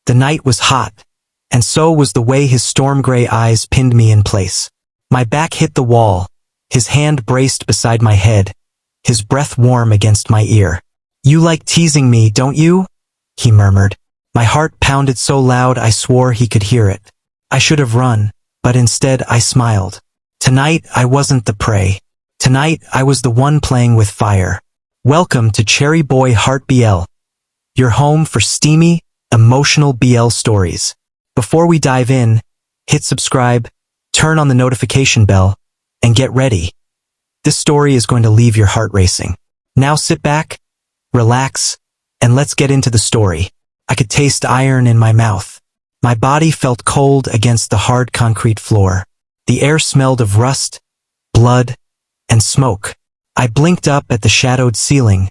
The night was hot, and so was the way his storm-gray eyes pinned me in place. My back hit the wall, his hand braced beside my head, his breath warm against my ear. "You like teasing me, don't you?" he murmured. My heart pounded so loud I swore he could hear it. I should have run, but instead I smiled. Tonight I wasn't the prey. Tonight I was the one playing with fire. Welcome to Cherryboyhearts BL, your home for steamy, emotional BL stories. Before we dive in, hit subscribe, turn on the notification bell, and get ready. This story is going to leave your heart racing. Now sit back, relax, and let's get into the story. I could taste iron in my mouth. My body felt cold against the hard concrete floor. The air smelled of rust, blood, and smoke. I blinked up at the shadowed ceiling,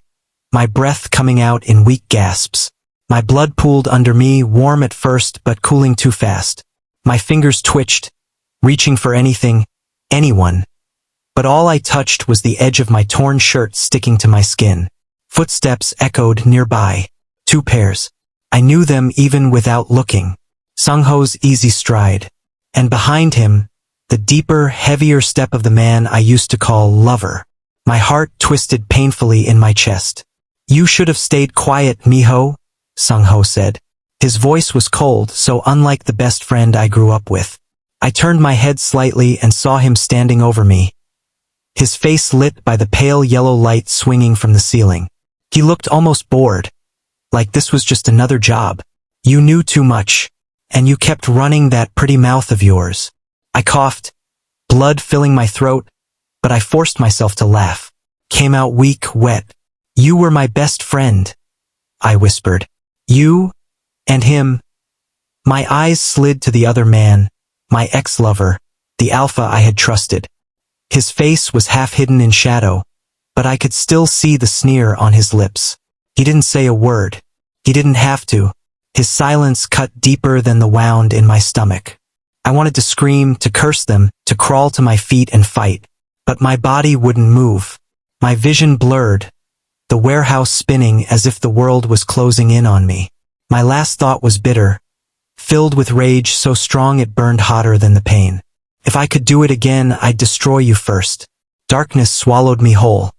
my breath coming out in weak gasps. My blood pooled under me, warm at first but cooling too fast. My fingers twitched, reaching for anything, anyone. But all I touched was the edge of my torn shirt sticking to my skin. Footsteps echoed nearby. 2 pairs. I knew them even without looking. Sungho's easy stride. And behind him, the deeper, heavier step of the man I used to call lover. My heart twisted painfully in my chest. "You should have stayed quiet, Miho," Sungho said. His voice was cold, so unlike the best friend I grew up with. I turned my head slightly and saw him standing over me, his face lit by the pale yellow light swinging from the ceiling. He looked almost bored, like this was just another job. "You knew too much, and you kept running that pretty mouth of yours." I coughed, blood filling my throat, but I forced myself to laugh. Came out weak, wet. "You were my best friend," I whispered. "You and him." My eyes slid to the other man, my ex-lover, the alpha I had trusted. His face was half hidden in shadow, but I could still see the sneer on his lips. He didn't say a word. He didn't have to. His silence cut deeper than the wound in my stomach. I wanted to scream, to curse them, to crawl to my feet and fight, but my body wouldn't move. My vision blurred, the warehouse spinning as if the world was closing in on me. My last thought was bitter, filled with rage so strong it burned hotter than the pain. If I could do it again, I'd destroy you first. Darkness swallowed me whole.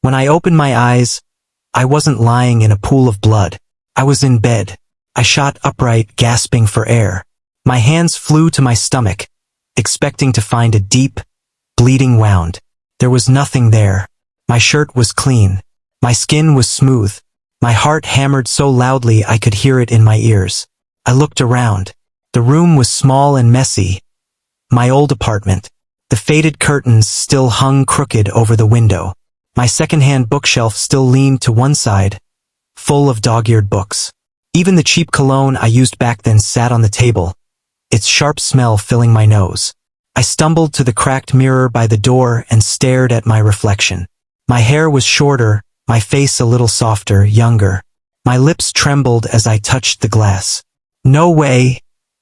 When I opened my eyes, I wasn't lying in a pool of blood. I was in bed. I shot upright, gasping for air. My hands flew to my stomach, expecting to find a deep, bleeding wound. There was nothing there. My shirt was clean. My skin was smooth. My heart hammered so loudly I could hear it in my ears. I looked around. The room was small and messy. My old apartment. The faded curtains still hung crooked over the window. My second-hand bookshelf still leaned to one side, full of dog-eared books. Even the cheap cologne I used back then sat on the table, its sharp smell filling my nose. I stumbled to the cracked mirror by the door and stared at my reflection. My hair was shorter, my face a little softer, younger. My lips trembled as I touched the glass. "No way,"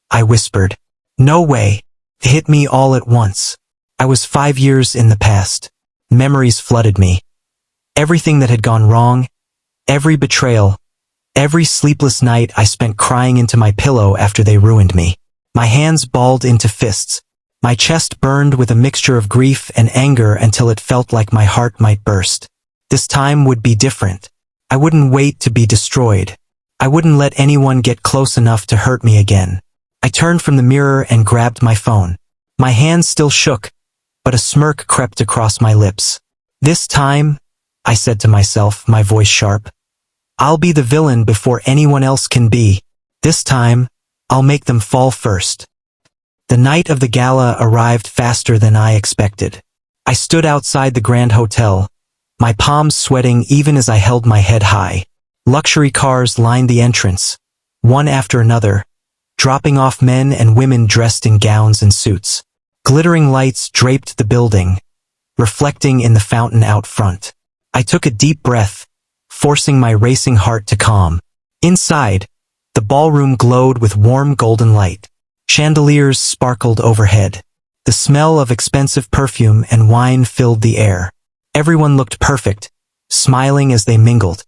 I whispered. "No way." It hit me all at once. I was 5 years in the past. Memories flooded me. Everything that had gone wrong, every betrayal, every sleepless night I spent crying into my pillow after they ruined me. My hands balled into fists. My chest burned with a mixture of grief and anger until it felt like my heart might burst. This time would be different. I wouldn't wait to be destroyed. I wouldn't let anyone get close enough to hurt me again. I turned from the mirror and grabbed my phone. My hands still shook, but a smirk crept across my lips. "This time," I said to myself, my voice sharp, "I'll be the villain before anyone else can be. This time, I'll make them fall first." The night of the gala arrived faster than I expected. I stood outside the Grand Hotel, my palms sweating even as I held my head high. Luxury cars lined the entrance, one after another, dropping off men and women dressed in gowns and suits. Glittering lights draped the building, reflecting in the fountain out front. I took a deep breath, forcing my racing heart to calm. Inside, the ballroom glowed with warm golden light. Chandeliers sparkled overhead. The smell of expensive perfume and wine filled the air. Everyone looked perfect, smiling as they mingled,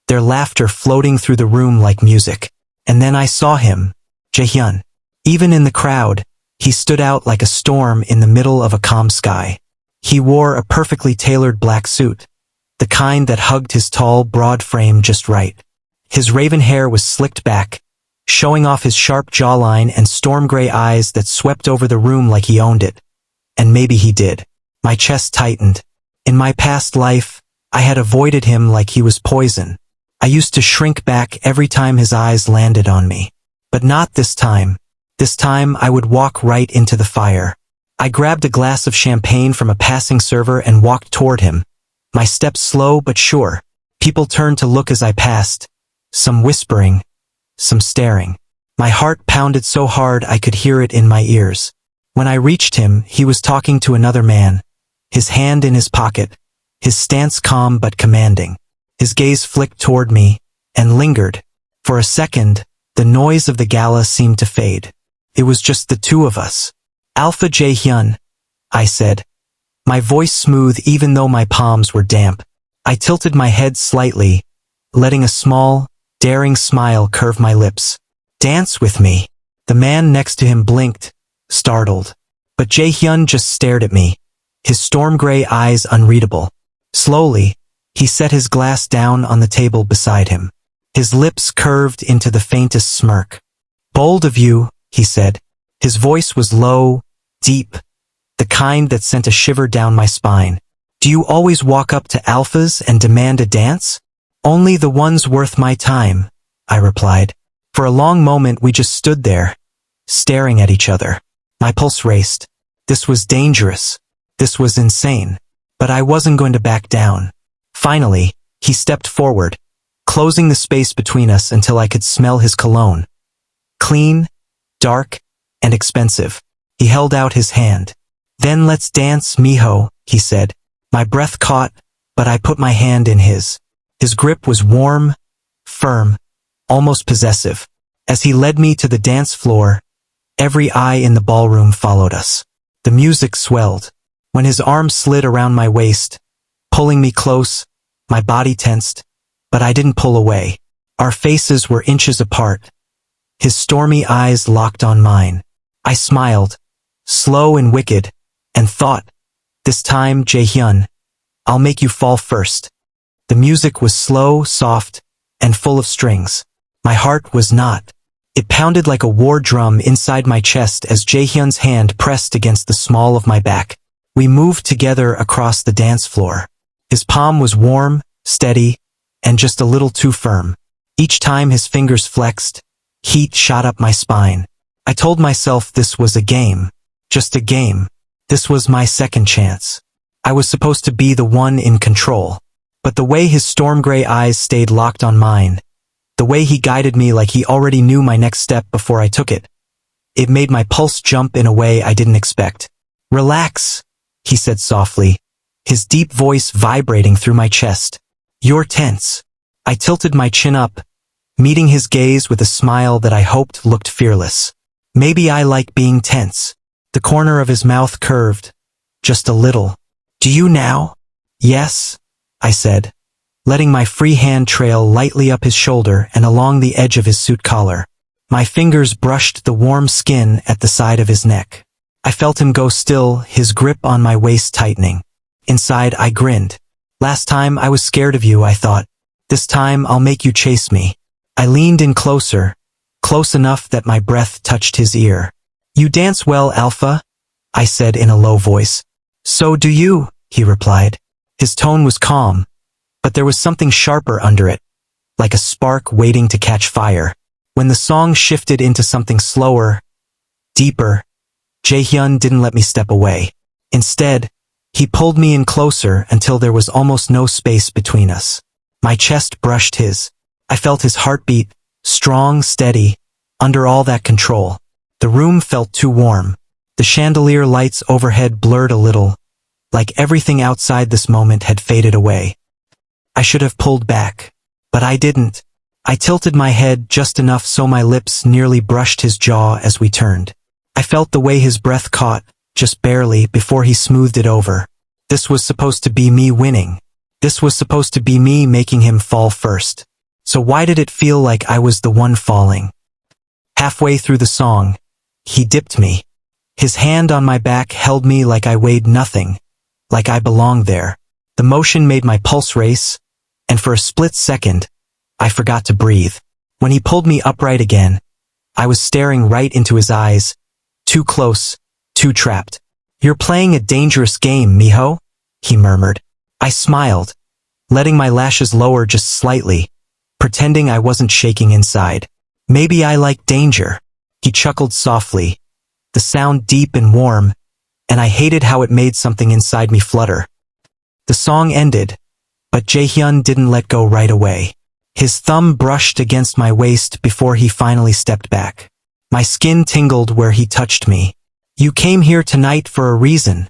their laughter floating through the room like music. And then I saw him, Jaehyun. Even in the crowd, he stood out like a storm in the middle of a calm sky. He wore a perfectly tailored black suit, the kind that hugged his tall, broad frame just right. His raven hair was slicked back, showing off his sharp jawline and storm-gray eyes that swept over the room like he owned it. And maybe he did. My chest tightened. In my past life, I had avoided him like he was poison. I used to shrink back every time his eyes landed on me. But not this time. This time I would walk right into the fire. I grabbed a glass of champagne from a passing server and walked toward him. My steps slow but sure. People turned to look as I passed. Some whispering, some staring. My heart pounded so hard I could hear it in my ears. When I reached him, he was talking to another man, his hand in his pocket, his stance calm but commanding. His gaze flicked toward me and lingered. For a second, the noise of the gala seemed to fade. It was just the two of us. Alpha Jaehyun, I said, my voice smooth even though my palms were damp. I tilted my head slightly, letting a small, daring smile curve my lips. Dance with me. The man next to him blinked, startled. But Jaehyun just stared at me, his storm-gray eyes unreadable. Slowly, he set his glass down on the table beside him. His lips curved into the faintest smirk. Bold of you, he said. His voice was low, deep, the kind that sent a shiver down my spine. Do you always walk up to alphas and demand a dance? Only the ones worth my time, I replied. For a long moment we just stood there, staring at each other. My pulse raced. This was dangerous. This was insane. But I wasn't going to back down. Finally, he stepped forward, closing the space between us until I could smell his cologne. Clean, dark, and expensive. He held out his hand. Then let's dance, mijo, he said. My breath caught, but I put my hand in his. His grip was warm, firm, almost possessive. As he led me to the dance floor, every eye in the ballroom followed us. The music swelled. When his arm slid around my waist, pulling me close, my body tensed, but I didn't pull away. Our faces were inches apart. His stormy eyes locked on mine. I smiled, slow and wicked, and thought, this time, Jaehyun, I'll make you fall first. The music was slow, soft, and full of strings. My heart was not. It pounded like a war drum inside my chest as Jaehyun's hand pressed against the small of my back. We moved together across the dance floor. His palm was warm, steady, and just a little too firm. Each time his fingers flexed, heat shot up my spine. I told myself this was a game. Just a game. This was my second chance. I was supposed to be the one in control. But the way his storm-gray eyes stayed locked on mine, the way he guided me like he already knew my next step before I took it, it made my pulse jump in a way I didn't expect. Relax, he said softly, his deep voice vibrating through my chest. You're tense. I tilted my chin up, meeting his gaze with a smile that I hoped looked fearless. Maybe I like being tense. The corner of his mouth curved, just a little. Do you now? Yes, I said, letting my free hand trail lightly up his shoulder and along the edge of his suit collar. My fingers brushed the warm skin at the side of his neck. I felt him go still, his grip on my waist tightening. Inside, I grinned. Last time I was scared of you, I thought. This time I'll make you chase me. I leaned in closer, close enough that my breath touched his ear. You dance well, Alpha, I said in a low voice. So do you, he replied. His tone was calm, but there was something sharper under it, like a spark waiting to catch fire. When the song shifted into something slower, deeper, Jaehyun didn't let me step away. Instead, he pulled me in closer until there was almost no space between us. My chest brushed his. I felt his heartbeat, strong, steady, under all that control. The room felt too warm. The chandelier lights overhead blurred a little, like everything outside this moment had faded away. I should have pulled back, but I didn't. I tilted my head just enough so my lips nearly brushed his jaw as we turned. I felt the way his breath caught, just barely, before he smoothed it over. This was supposed to be me winning. This was supposed to be me making him fall first. So why did it feel like I was the one falling? Halfway through the song, he dipped me. His hand on my back held me like I weighed nothing, like I belonged there. The motion made my pulse race, and for a split second, I forgot to breathe. When he pulled me upright again, I was staring right into his eyes, too close, too trapped. "You're playing a dangerous game, mijo," he murmured. I smiled, letting my lashes lower just slightly, pretending I wasn't shaking inside. "Maybe I like danger." He chuckled softly, the sound deep and warm, and I hated how it made something inside me flutter. The song ended, but Jaehyun didn't let go right away. His thumb brushed against my waist before he finally stepped back. My skin tingled where he touched me. "You came here tonight for a reason,"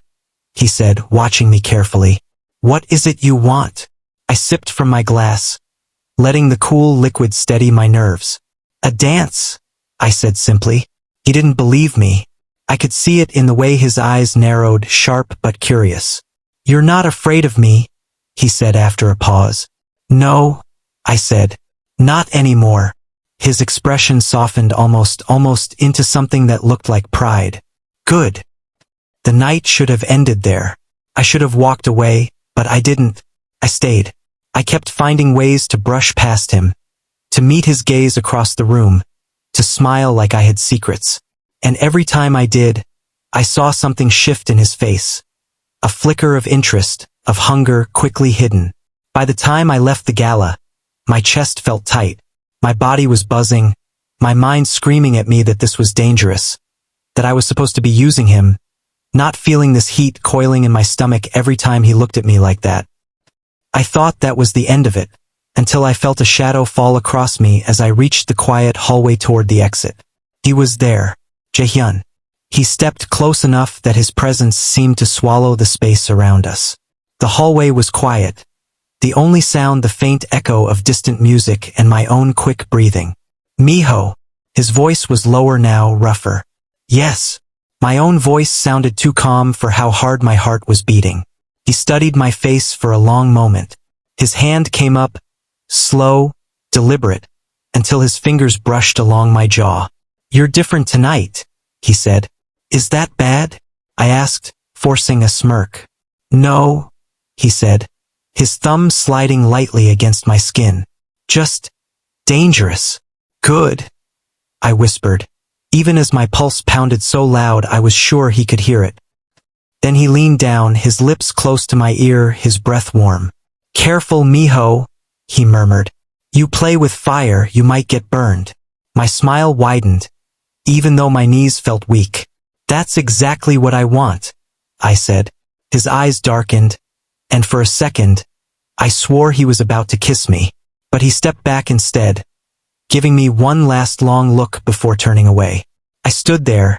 he said, watching me carefully. "What is it you want?" I sipped from my glass, letting the cool liquid steady my nerves. "A dance," I said simply. He didn't believe me. I could see it in the way his eyes narrowed, sharp but curious. "You're not afraid of me," he said after a pause. "No," I said. "Not anymore." His expression softened almost into something that looked like pride. "Good." The night should have ended there. I should have walked away, but I didn't. I stayed. I kept finding ways to brush past him, to meet his gaze across the room, to smile like I had secrets. And every time I did, I saw something shift in his face. A flicker of interest, of hunger quickly hidden. By the time I left the gala, my chest felt tight. My body was buzzing, my mind screaming at me that this was dangerous, that I was supposed to be using him, not feeling this heat coiling in my stomach every time he looked at me like that. I thought that was the end of it, until I felt a shadow fall across me as I reached the quiet hallway toward the exit. He was there, Jaehyun. He stepped close enough that his presence seemed to swallow the space around us. The hallway was quiet, the only sound the faint echo of distant music and my own quick breathing. "Miho." His voice was lower now, rougher. "Yes." My own voice sounded too calm for how hard my heart was beating. He studied my face for a long moment. His hand came up, slow, deliberate, until his fingers brushed along my jaw. "You're different tonight," he said. "Is that bad?" I asked, forcing a smirk. "No," he said, his thumb sliding lightly against my skin. "Just dangerous." "Good," I whispered, even as my pulse pounded so loud I was sure he could hear it. Then he leaned down, his lips close to my ear, his breath warm. "Careful, mijo," he murmured. "You play with fire, you might get burned." My smile widened, even though my knees felt weak. "That's exactly what I want," I said. His eyes darkened, and for a second, I swore he was about to kiss me. But he stepped back instead, giving me one last long look before turning away. I stood there,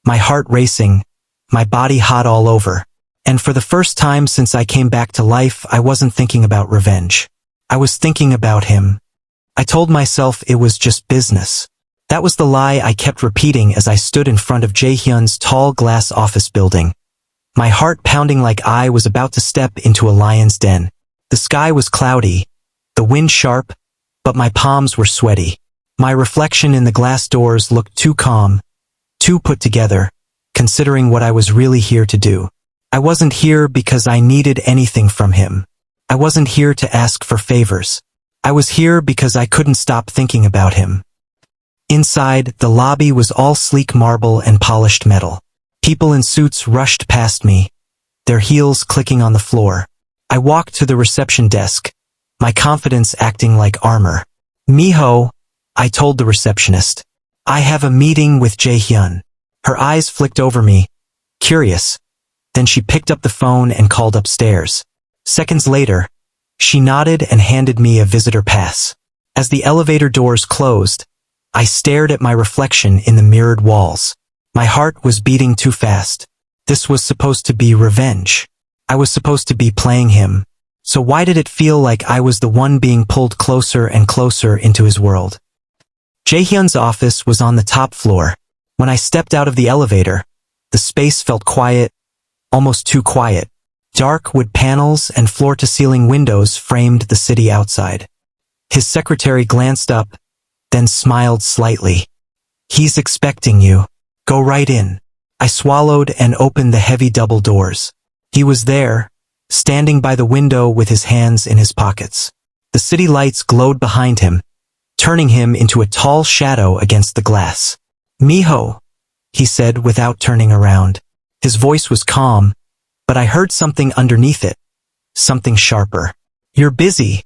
my heart racing, my body hot all over. And for the first time since I came back to life, I wasn't thinking about revenge. I was thinking about him. I told myself it was just business. That was the lie I kept repeating as I stood in front of Jaehyun's tall glass office building, my heart pounding like I was about to step into a lion's den. The sky was cloudy, the wind sharp, but my palms were sweaty. My reflection in the glass doors looked too calm, too put together, considering what I was really here to do. I wasn't here because I needed anything from him. I wasn't here to ask for favors. I was here because I couldn't stop thinking about him. Inside, the lobby was all sleek marble and polished metal. People in suits rushed past me, their heels clicking on the floor. I walked to the reception desk, my confidence acting like armor. "Miho," I told the receptionist. "I have a meeting with Jaehyun." Her eyes flicked over me, curious. Then she picked up the phone and called upstairs. Seconds later, she nodded and handed me a visitor pass. As the elevator doors closed, I stared at my reflection in the mirrored walls. My heart was beating too fast. This was supposed to be revenge. I was supposed to be playing him. So why did it feel like I was the one being pulled closer and closer into his world? Jaehyun's office was on the top floor. When I stepped out of the elevator, the space felt quiet, almost too quiet. Dark wood panels and floor-to-ceiling windows framed the city outside. His secretary glanced up, then smiled slightly. He's expecting you. Go right in. I swallowed and opened the heavy double doors. He was there, standing by the window with his hands in his pockets. The city lights glowed behind him, turning him into a tall shadow against the glass. "Miho," he said without turning around. His voice was calm, but I heard something underneath it, something sharper. "You're busy,"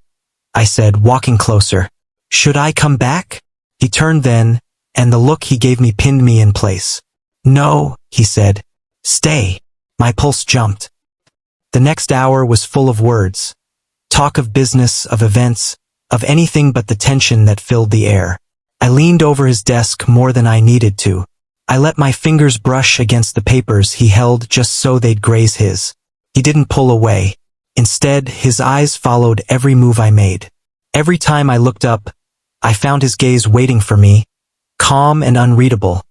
I said, walking closer. "Should I come back?" He turned then, and the look he gave me pinned me in place. "No," he said. "Stay." My pulse jumped. The next hour was full of words. Talk of business, of events, of anything but the tension that filled the air. I leaned over his desk more than I needed to. I let my fingers brush against the papers he held just so they'd graze his. He didn't pull away. Instead, his eyes followed every move I made. Every time I looked up, I found his gaze waiting for me, calm and unreadable,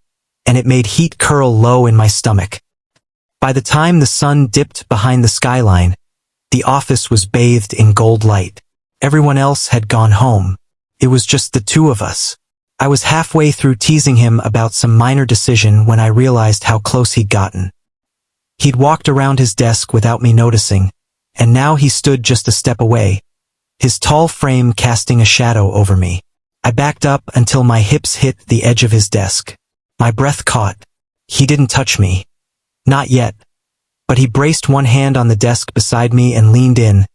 and it made heat curl low in my stomach. By the time the sun dipped behind the skyline, the office was bathed in gold light. Everyone else had gone home. It was just the two of us. I was halfway through teasing him about some minor decision when I realized how close he'd gotten. He'd walked around his desk without me noticing, and now he stood just a step away, his tall frame casting a shadow over me. I backed up until my hips hit the edge of his desk. My breath caught. He didn't touch me. Not yet. But he braced one hand on the desk beside me and leaned in,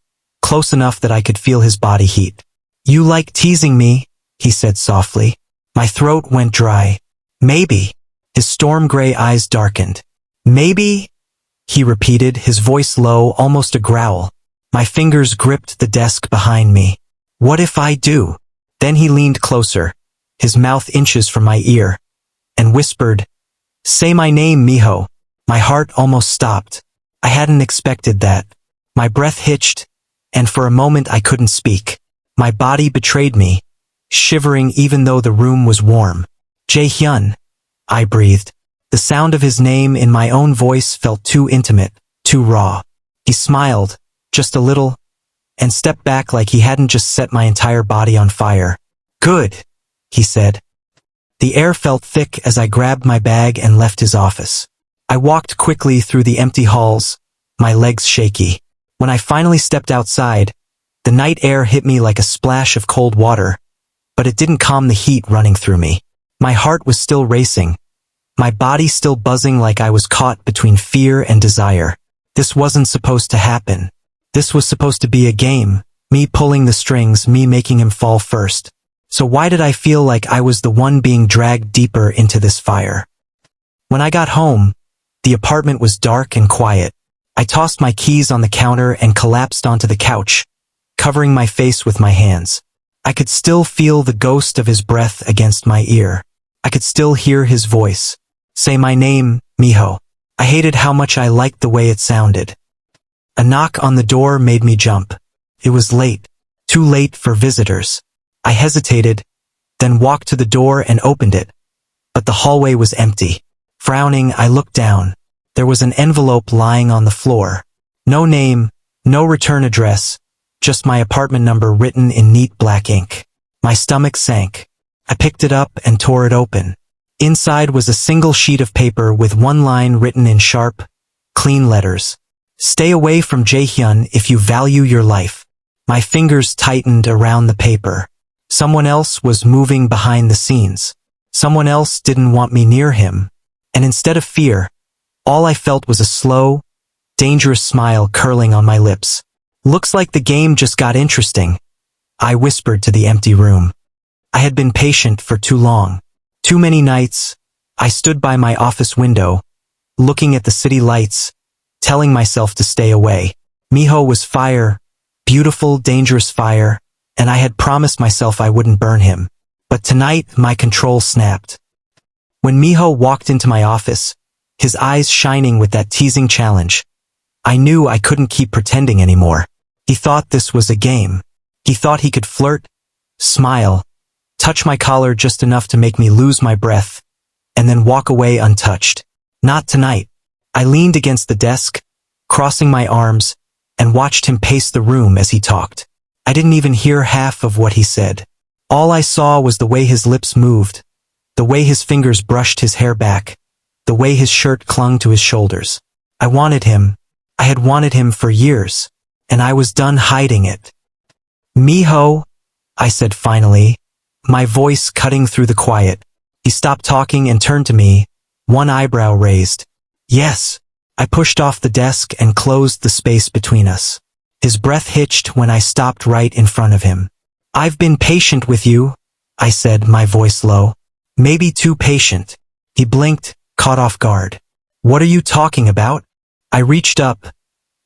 close enough that I could feel his body heat. "You like teasing me," he said softly. My throat went dry. "Maybe." His storm gray eyes darkened. "Maybe?" he repeated, his voice low, almost a growl. My fingers gripped the desk behind me. "What if I do?" Then he leaned closer, his mouth inches from my ear, and whispered, "Say my name, Miho." My heart almost stopped. I hadn't expected that. My breath hitched, and for a moment I couldn't speak. My body betrayed me, shivering even though the room was warm. "Hyun," I breathed. The sound of his name in my own voice felt too intimate, too raw. He smiled, just a little, and stepped back like he hadn't just set my entire body on fire. "Good," he said. The air felt thick as I grabbed my bag and left his office. I walked quickly through the empty halls, my legs shaky. When I finally stepped outside, the night air hit me like a splash of cold water, but it didn't calm the heat running through me. My heart was still racing, my body still buzzing like I was caught between fear and desire. This wasn't supposed to happen. This was supposed to be a game, me pulling the strings, me making him fall first. So why did I feel like I was the one being dragged deeper into this fire? When I got home, the apartment was dark and quiet. I tossed my keys on the counter and collapsed onto the couch, covering my face with my hands. I could still feel the ghost of his breath against my ear. I could still hear his voice. "Say my name, Miho." I hated how much I liked the way it sounded. A knock on the door made me jump. It was late. Too late for visitors. I hesitated, then walked to the door and opened it. But the hallway was empty. Frowning, I looked down. There was an envelope lying on the floor. No name, no return address, just my apartment number written in neat black ink. My stomach sank. I picked it up and tore it open. Inside was a single sheet of paper with one line written in sharp, clean letters. "Stay away from Hyun if you value your life." My fingers tightened around the paper. Someone else was moving behind the scenes. Someone else didn't want me near him. And instead of fear, all I felt was a slow, dangerous smile curling on my lips. "Looks like the game just got interesting," I whispered to the empty room. I had been patient for too long. Too many nights, I stood by my office window, looking at the city lights, telling myself to stay away. Miho was fire, beautiful, dangerous fire, and I had promised myself I wouldn't burn him. But tonight, my control snapped. When Miho walked into my office, his eyes shining with that teasing challenge, I knew I couldn't keep pretending anymore. He thought this was a game. He thought he could flirt, smile, touch my collar just enough to make me lose my breath, and then walk away untouched. Not tonight. I leaned against the desk, crossing my arms, and watched him pace the room as he talked. I didn't even hear half of what he said. All I saw was the way his lips moved, the way his fingers brushed his hair back, the way his shirt clung to his shoulders. I wanted him. I had wanted him for years, and I was done hiding it. "Miho," I said finally, my voice cutting through the quiet. He stopped talking and turned to me, one eyebrow raised. "Yes." I pushed off the desk and closed the space between us. His breath hitched when I stopped right in front of him. "I've been patient with you," I said, my voice low. "Maybe too patient." He blinked, caught off guard. "What are you talking about?" I reached up,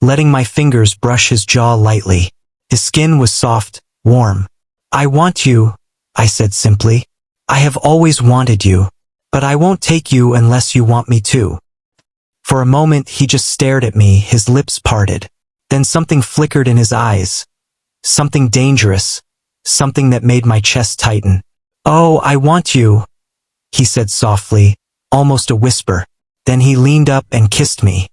letting my fingers brush his jaw lightly. His skin was soft, warm. "I want you," I said simply. "I have always wanted you. But I won't take you unless you want me to." For a moment he just stared at me, his lips parted. Then something flickered in his eyes. Something dangerous. Something that made my chest tighten. "Oh, I want you," he said softly, almost a whisper. Then he leaned up and kissed me.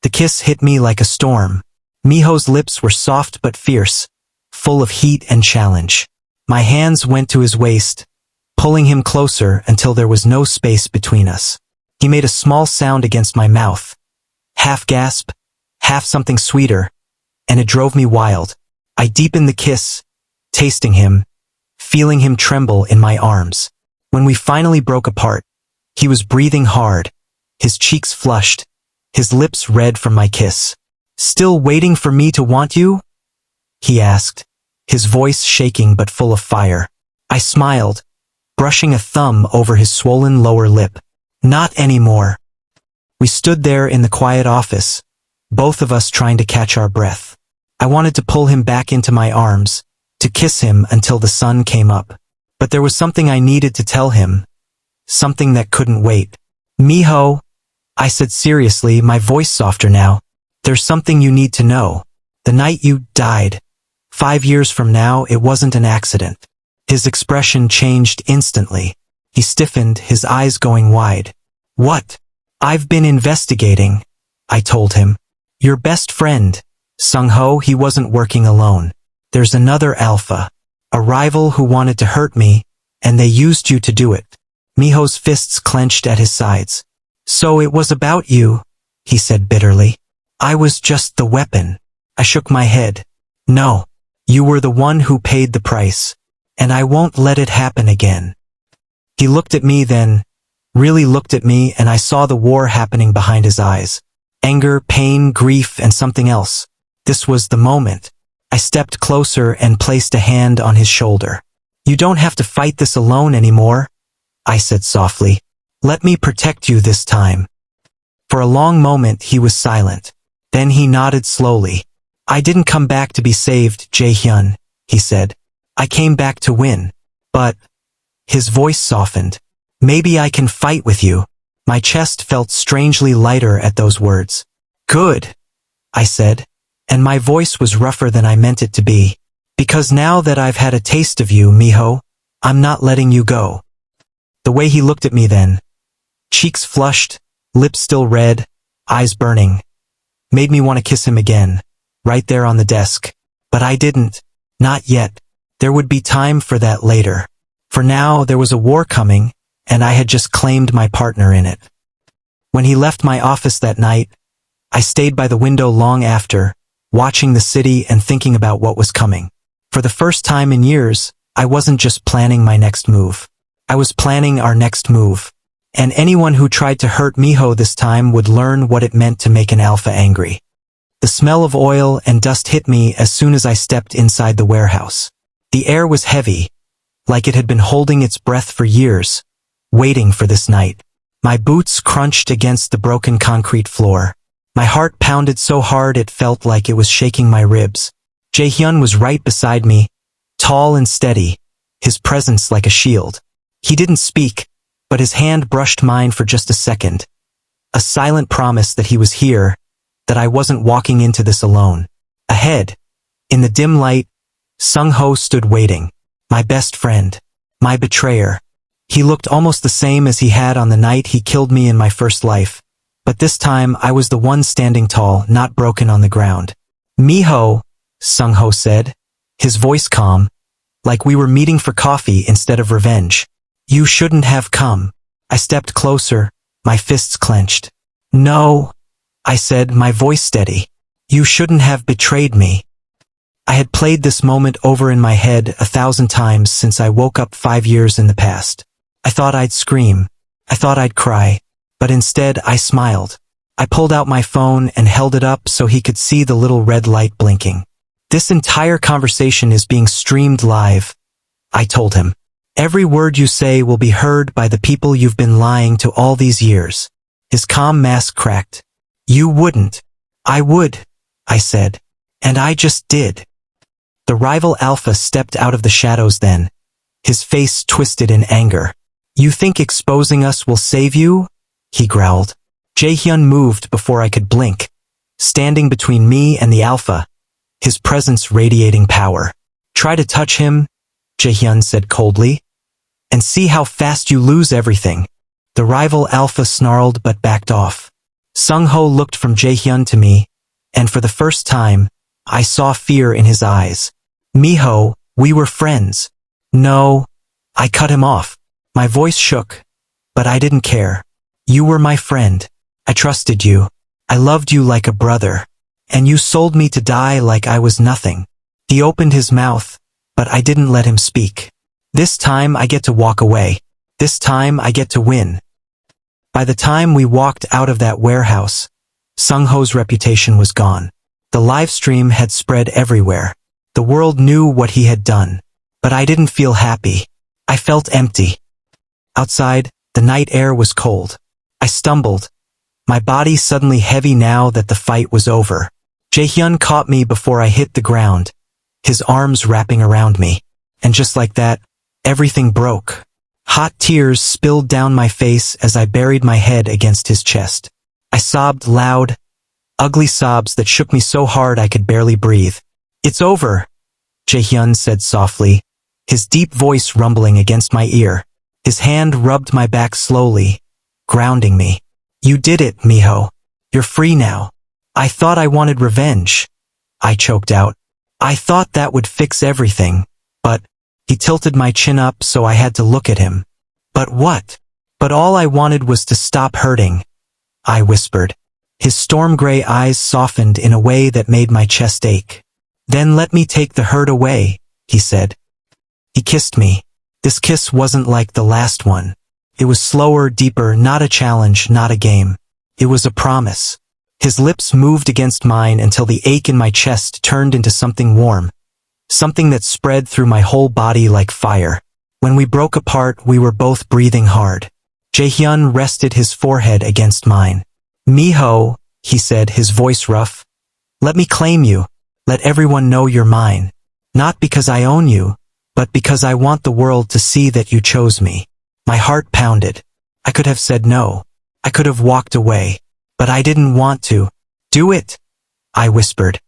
The kiss hit me like a storm. Miho's lips were soft but fierce, full of heat and challenge. My hands went to his waist, pulling him closer until there was no space between us. He made a small sound against my mouth. Half gasp, half something sweeter, and it drove me wild. I deepened the kiss, tasting him, feeling him tremble in my arms. When we finally broke apart, he was breathing hard, his cheeks flushed, his lips red from my kiss. "Still waiting for me to want you?" he asked, his voice shaking but full of fire. I smiled, brushing a thumb over his swollen lower lip. "Not anymore." We stood there in the quiet office, both of us trying to catch our breath. I wanted to pull him back into my arms, to kiss him until the sun came up. But there was something I needed to tell him, something that couldn't wait. "Miho," I said seriously, my voice softer now. "There's something you need to know. The night you died, 5 years from now, it wasn't an accident." His expression changed instantly. He stiffened, his eyes going wide. "What?" "I've been investigating," I told him. "Your best friend, Sung-ho, he wasn't working alone. There's another alpha, a rival who wanted to hurt me, and they used you to do it." Miho's fists clenched at his sides. "So it was about you," he said bitterly. "I was just the weapon." I shook my head. "No, you were the one who paid the price, and I won't let it happen again." He looked at me then, really looked at me, and I saw the war happening behind his eyes. Anger, pain, grief, and something else. This was the moment. I stepped closer and placed a hand on his shoulder. "You don't have to fight this alone anymore," I said softly. "Let me protect you this time." For a long moment he was silent. Then he nodded slowly. "I didn't come back to be saved, Jae-hyun," he said. "I came back to win. But," his voice softened, "maybe I can fight with you." My chest felt strangely lighter at those words. "Good," I said, and my voice was rougher than I meant it to be. "Because now that I've had a taste of you, Miho, I'm not letting you go." The way he looked at me then, cheeks flushed, lips still red, eyes burning, made me want to kiss him again, right there on the desk. But I didn't. Not yet. There would be time for that later. For now, there was a war coming, and I had just claimed my partner in it. When he left my office that night, I stayed by the window long after, watching the city and thinking about what was coming. For the first time in years, I wasn't just planning my next move. I was planning our next move. And anyone who tried to hurt Miho this time would learn what it meant to make an alpha angry. The smell of oil and dust hit me as soon as I stepped inside the warehouse. The air was heavy, like it had been holding its breath for years, waiting for this night. My boots crunched against the broken concrete floor. My heart pounded so hard it felt like it was shaking my ribs. Jae-hyun was right beside me, tall and steady, his presence like a shield. He didn't speak, but his hand brushed mine for just a second. A silent promise that he was here, that I wasn't walking into this alone. Ahead, in the dim light, Sung-ho stood waiting. My best friend. My betrayer. He looked almost the same as he had on the night he killed me in my first life. But this time I was the one standing tall, not broken on the ground. "Miho," Sung-ho said, his voice calm, like we were meeting for coffee instead of revenge. You shouldn't have come. I stepped closer, my fists clenched. No, I said, my voice steady. You shouldn't have betrayed me. I had played this moment over in my head 1,000 times since I woke up 5 years in the past. I thought I'd scream. I thought I'd cry. But instead, I smiled. I pulled out my phone and held it up so he could see the little red light blinking. This entire conversation is being streamed live, I told him. Every word you say will be heard by the people you've been lying to all these years. His calm mask cracked. You wouldn't. I would, I said. And I just did. The rival alpha stepped out of the shadows then, his face twisted in anger. You think exposing us will save you? He growled. Jaehyun moved before I could blink, standing between me and the alpha, his presence radiating power. Try to touch him, Jaehyun said coldly, and see how fast you lose everything. The rival alpha snarled but backed off. Sung-ho looked from Jaehyun to me, and for the first time, I saw fear in his eyes. Miho, we were friends. No, I cut him off. My voice shook, but I didn't care. You were my friend. I trusted you. I loved you like a brother. And you sold me to die like I was nothing. He opened his mouth, but I didn't let him speak. This time I get to walk away. This time I get to win. By the time we walked out of that warehouse, Sung-ho's reputation was gone. The live stream had spread everywhere. The world knew what he had done. But I didn't feel happy. I felt empty. Outside, the night air was cold. I stumbled, my body suddenly heavy now that the fight was over. Jaehyun caught me before I hit the ground, his arms wrapping around me. And just like that, everything broke. Hot tears spilled down my face as I buried my head against his chest. I sobbed loud, ugly sobs that shook me so hard I could barely breathe. It's over, Jaehyun said softly, his deep voice rumbling against my ear. His hand rubbed my back slowly, grounding me. You did it, Miho. You're free now. I thought I wanted revenge, I choked out. I thought that would fix everything, but he tilted my chin up so I had to look at him. But what? But all I wanted was to stop hurting, I whispered. His storm gray eyes softened in a way that made my chest ache. Then let me take the hurt away, he said. He kissed me. This kiss wasn't like the last one. It was slower, deeper, not a challenge, not a game. It was a promise. His lips moved against mine until the ache in my chest turned into something warm. Something that spread through my whole body like fire. When we broke apart, we were both breathing hard. Jaehyun rested his forehead against mine. Miho, he said, his voice rough. Let me claim you. Let everyone know you're mine. Not because I own you, but because I want the world to see that you chose me. My heart pounded. I could have said no. I could have walked away. But I didn't want to. Do it, I whispered.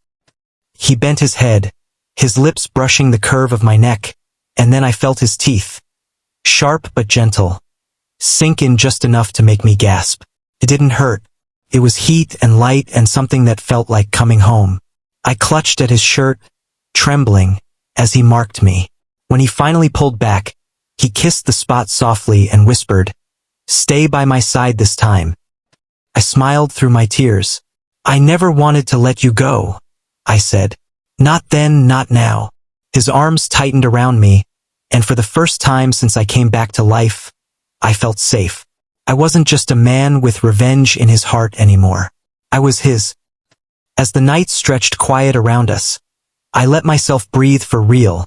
He bent his head, his lips brushing the curve of my neck, and then I felt his teeth. Sharp but gentle. Sink in just enough to make me gasp. It didn't hurt. It was heat and light and something that felt like coming home. I clutched at his shirt, trembling, as he marked me. When he finally pulled back, he kissed the spot softly and whispered, "Stay by my side this time." I smiled through my tears. "I never wanted to let you go," I said. "Not then, not now." His arms tightened around me, and for the first time since I came back to life, I felt safe. I wasn't just a man with revenge in his heart anymore. I was his. As the night stretched quiet around us, I let myself breathe for real,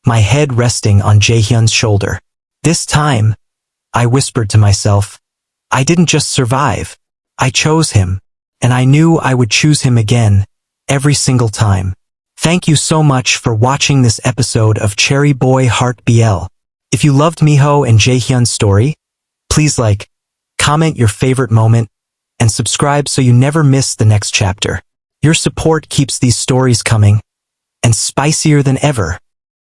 my head resting on Jaehyun's shoulder. This time, I whispered to myself, I didn't just survive. I chose him, and I knew I would choose him again, every single time. Thank you so much for watching this episode of Cherryboyhearts BL. If you loved Miho and Jaehyun's story, please like, comment your favorite moment, and subscribe so you never miss the next chapter. Your support keeps these stories coming, and spicier than ever.